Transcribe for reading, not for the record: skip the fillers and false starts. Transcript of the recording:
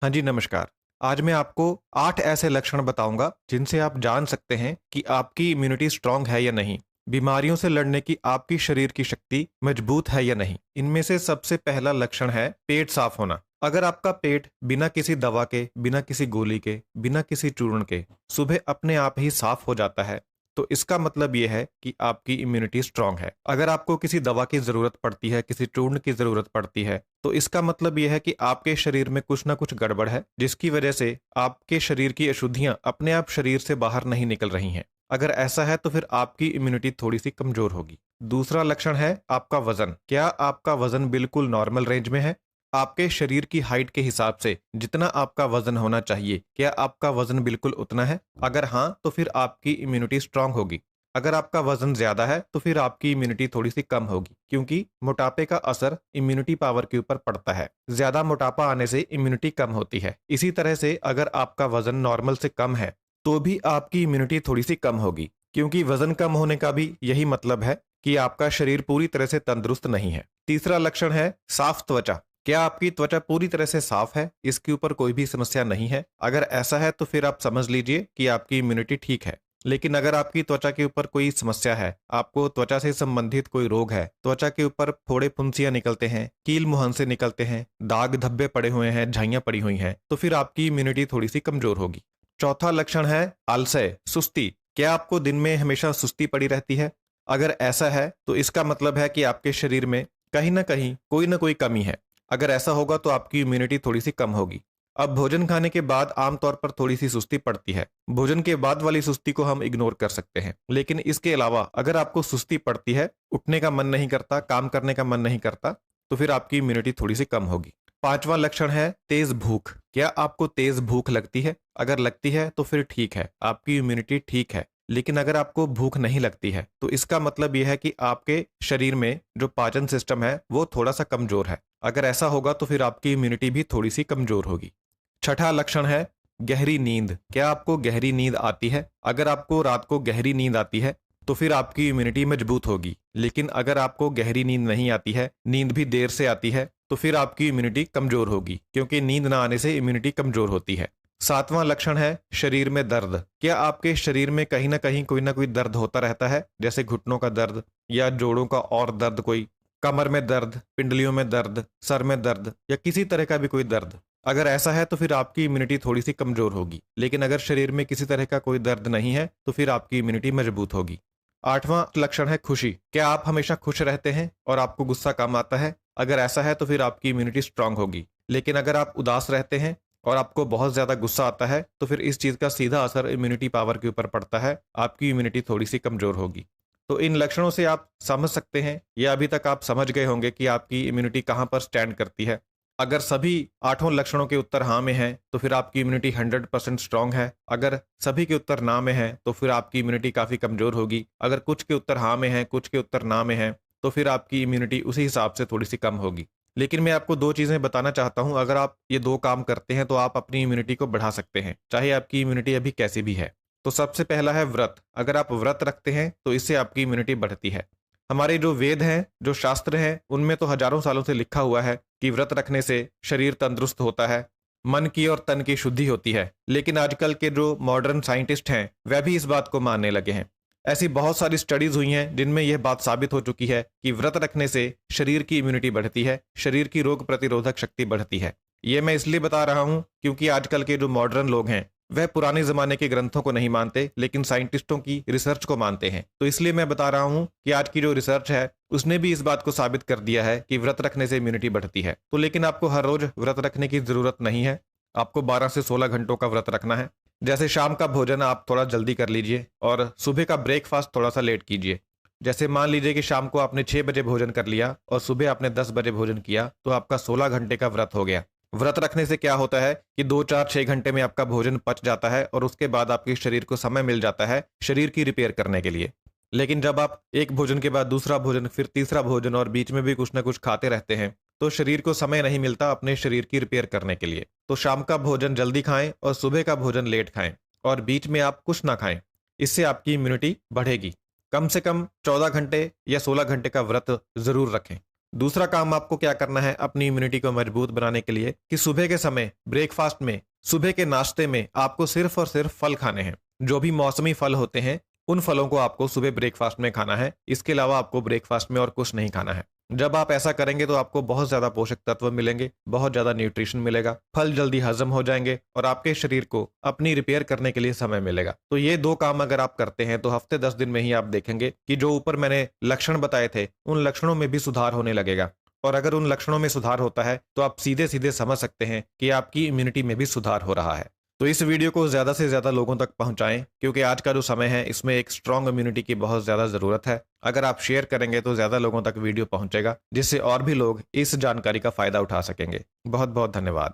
हाँ जी, नमस्कार। आज मैं आपको 8 ऐसे लक्षण बताऊँगा, जिनसे आप जान सकते हैं कि आपकी इम्यूनिटी स्ट्रॉन्ग है या नहीं। बीमारियों से लड़ने की आपकी शरीर की शक्ति मजबूत है या नहीं। इनमें से सबसे पहला लक्षण है पेट साफ होना। अगर आपका पेट बिना किसी दवा के, बिना किसी गोली के, बिना किसी चूर्ण के सुबह अपने आप ही साफ हो जाता है, तो इसका मतलब ये है कि आपकी इम्यूनिटी स्ट्रॉन्ग है। अगर आपको किसी दवा की ज़रूरत पड़ती है, किसी चूर्ण की ज़रूरत पड़ती है, तो इसका मतलब ये है कि आपके शरीर में कुछ ना कुछ गड़बड़ है, जिसकी वजह से आपके शरीर की अशुद्धियां अपने आप शरीर से बाहर नहीं निकल रही हैं। अगर ऐसा है तो फिर आपकी इम्यूनिटी थोड़ी सी कमजोर होगी। दूसरा लक्षण है आपका वजन। क्या आपका वजन बिल्कुल नॉर्मल रेंज में है? आपके शरीर की हाइट के हिसाब से जितना आपका वजन होना चाहिए, क्या आपका वजन बिल्कुल उतना है? अगर हाँ, तो फिर आपकी इम्यूनिटी स्ट्रांग होगी। अगर आपका वजन ज्यादा है तो फिर आपकी इम्यूनिटी थोड़ी सी कम होगी, क्योंकि मोटापे का असर इम्यूनिटी पावर के ऊपर पड़ता है। ज्यादा मोटापा आने से इम्यूनिटी कम होती है। इसी तरह से अगर आपका वजन नॉर्मल से कम है तो भी आपकी इम्यूनिटी थोड़ी सी कम होगी, क्योंकि वजन कम होने का भी यही मतलब है कि आपका शरीर पूरी तरह से तंदुरुस्त नहीं है। तीसरा लक्षण है साफ त्वचा। क्या आपकी त्वचा पूरी तरह से साफ है? इसके ऊपर कोई भी समस्या नहीं है? अगर ऐसा है तो फिर आप समझ लीजिए कि आपकी इम्यूनिटी ठीक है। लेकिन अगर आपकी त्वचा के ऊपर कोई समस्या है, आपको त्वचा से संबंधित कोई रोग है, त्वचा के ऊपर फोड़े फुंसियां निकलते हैं, कील मुहांसे निकलते हैं, दाग धब्बे पड़े हुए हैं, झाइयां पड़ी हुई हैं, तो फिर आपकी इम्यूनिटी थोड़ी सी कमजोर होगी। चौथा लक्षण है आलस्य, सुस्ती। क्या आपको दिन में हमेशा सुस्ती पड़ी रहती है? अगर ऐसा है तो इसका मतलब है कि आपके शरीर में कहीं ना कोई कमी है। अगर ऐसा होगा तो आपकी इम्यूनिटी थोड़ी सी कम होगी। अब भोजन खाने के बाद आमतौर पर थोड़ी सी सुस्ती पड़ती है। भोजन के बाद वाली सुस्ती को हम इग्नोर कर सकते हैं, लेकिन इसके अलावा अगर आपको सुस्ती पड़ती है, उठने का मन नहीं करता, काम करने का मन नहीं करता, तो फिर आपकी इम्यूनिटी थोड़ी सी कम होगी। पांचवा लक्षण है तेज भूख। क्या आपको तेज भूख लगती है? अगर लगती है तो फिर ठीक है, आपकी इम्यूनिटी ठीक है। लेकिन अगर आपको भूख नहीं लगती है तो इसका मतलब यह है कि आपके शरीर में जो पाचन सिस्टम है वो थोड़ा सा कमजोर है। अगर ऐसा होगा तो फिर आपकी इम्यूनिटी भी थोड़ी सी कमजोर होगी। छठा लक्षण है गहरी नींद। क्या आपको गहरी नींद आती है? अगर आपको रात को गहरी नींद आती है तो फिर आपकी इम्यूनिटी मजबूत होगी। लेकिन अगर आपको गहरी नींद नहीं आती है, नींद भी देर से आती है, तो फिर आपकी इम्यूनिटी कमजोर होगी, क्योंकि नींद ना आने से इम्यूनिटी कमजोर होती है। सातवां लक्षण है शरीर में दर्द। क्या आपके शरीर में कहीं ना कोई दर्द होता रहता है, जैसे घुटनों का दर्द या जोड़ों का और दर्द, कोई कमर में दर्द, पिंडलियों में दर्द, सर में दर्द या किसी तरह का भी कोई दर्द? अगर ऐसा है तो फिर आपकी इम्यूनिटी थोड़ी सी कमजोर होगी। लेकिन अगर शरीर में किसी तरह का कोई दर्द नहीं है तो फिर आपकी इम्यूनिटी मजबूत होगी। आठवां लक्षण है खुशी। क्या आप हमेशा खुश रहते हैं और आपको गुस्सा कम आता है? अगर ऐसा है तो फिर आपकी इम्यूनिटी स्ट्रांग होगी। लेकिन अगर आप उदास रहते हैं और आपको बहुत ज्यादा गुस्सा आता है, तो फिर इस चीज का सीधा असर इम्यूनिटी पावर के ऊपर पड़ता है, आपकी इम्यूनिटी थोड़ी सी कमजोर होगी। तो इन लक्षणों से आप समझ सकते हैं, या अभी तक आप समझ गए होंगे कि आपकी इम्यूनिटी कहां पर स्टैंड करती है। अगर सभी आठों लक्षणों के उत्तर हाँ में हैं तो फिर आपकी इम्यूनिटी 100% स्ट्रांग है। अगर सभी के उत्तर ना में हैं तो फिर आपकी इम्यूनिटी काफी कमजोर होगी। अगर कुछ के उत्तर हाँ में हैं, कुछ के उत्तर ना में हैं, तो फिर आपकी इम्यूनिटी उसी हिसाब से थोड़ी सी कम होगी। लेकिन मैं आपको दो चीजें बताना चाहता हूं, अगर आप ये दो काम करते हैं तो आप अपनी इम्यूनिटी को बढ़ा सकते हैं, चाहे आपकी इम्यूनिटी अभी कैसी भी है। तो सबसे पहला है व्रत। अगर आप व्रत रखते हैं तो इससे आपकी इम्यूनिटी बढ़ती है। हमारे जो वेद हैं, जो शास्त्र हैं, उनमें तो हजारों सालों से लिखा हुआ है कि व्रत रखने से शरीर तंदुरुस्त होता है, मन की और तन की शुद्धि होती है। लेकिन आजकल के जो मॉडर्न साइंटिस्ट हैं वह भी इस बात को मानने लगे हैं। ऐसी बहुत सारी स्टडीज हुई हैं जिनमें यह बात साबित हो चुकी है कि व्रत रखने से शरीर की इम्यूनिटी बढ़ती है, शरीर की रोग प्रतिरोधक शक्ति बढ़ती है। ये मैं इसलिए बता रहा हूं क्योंकि आजकल के जो मॉडर्न लोग हैं वह पुराने जमाने के ग्रंथों को नहीं मानते, लेकिन साइंटिस्टों की रिसर्च को मानते हैं। तो इसलिए मैं बता रहा हूं कि आज की जो रिसर्च है उसने भी इस बात को साबित कर दिया है कि व्रत रखने से इम्यूनिटी बढ़ती है। तो लेकिन आपको हर रोज व्रत रखने की जरूरत नहीं है। आपको 12 से 16 घंटों का व्रत रखना है। जैसे शाम का भोजन आप थोड़ा जल्दी कर लीजिए और सुबह का ब्रेकफास्ट थोड़ा सा लेट कीजिए। जैसे मान लीजिए कि शाम को आपने 6 बजे भोजन कर लिया और सुबह आपने 10 बजे भोजन किया, तो आपका 16 घंटे का व्रत हो गया। व्रत रखने से क्या होता है कि 2 4 6 घंटे में आपका भोजन पच जाता है और उसके बाद आपके शरीर को समय मिल जाता है शरीर की रिपेयर करने के लिए। लेकिन जब आप एक भोजन के बाद दूसरा भोजन, फिर तीसरा भोजन और बीच में भी कुछ ना कुछ खाते रहते हैं, तो शरीर को समय नहीं मिलता अपने शरीर की रिपेयर करने के लिए। तो शाम का भोजन जल्दी खाएं और सुबह का भोजन लेट खाएं, और बीच में आप कुछ ना खाएं। इससे आपकी इम्यूनिटी बढ़ेगी। कम से कम 14 घंटे या 16 घंटे का व्रत जरूर रखें। दूसरा काम आपको क्या करना है अपनी इम्यूनिटी को मजबूत बनाने के लिए कि सुबह के समय ब्रेकफास्ट में, सुबह के नाश्ते में आपको सिर्फ और सिर्फ फल खाने हैं। जो भी मौसमी फल होते हैं उन फलों को आपको सुबह ब्रेकफास्ट में खाना है। इसके अलावा आपको ब्रेकफास्ट में और कुछ नहीं खाना है। जब आप ऐसा करेंगे तो आपको बहुत ज्यादा पोषक तत्व मिलेंगे, बहुत ज्यादा न्यूट्रिशन मिलेगा, फल जल्दी हजम हो जाएंगे और आपके शरीर को अपनी रिपेयर करने के लिए समय मिलेगा। तो ये दो काम अगर आप करते हैं तो हफ्ते 10 दिन में ही आप देखेंगे कि जो ऊपर मैंने लक्षण बताए थे उन लक्षणों में भी सुधार होने लगेगा। और अगर उन लक्षणों में सुधार होता है तो आप सीधे सीधे समझ सकते हैं कि आपकी इम्यूनिटी में भी सुधार हो रहा है। तो इस वीडियो को ज्यादा से ज्यादा लोगों तक पहुंचाएं, क्योंकि आज का जो समय है इसमें एक स्ट्रांग इम्यूनिटी की बहुत ज्यादा जरूरत है। अगर आप शेयर करेंगे तो ज्यादा लोगों तक वीडियो पहुंचेगा, जिससे और भी लोग इस जानकारी का फायदा उठा सकेंगे। बहुत बहुत धन्यवाद।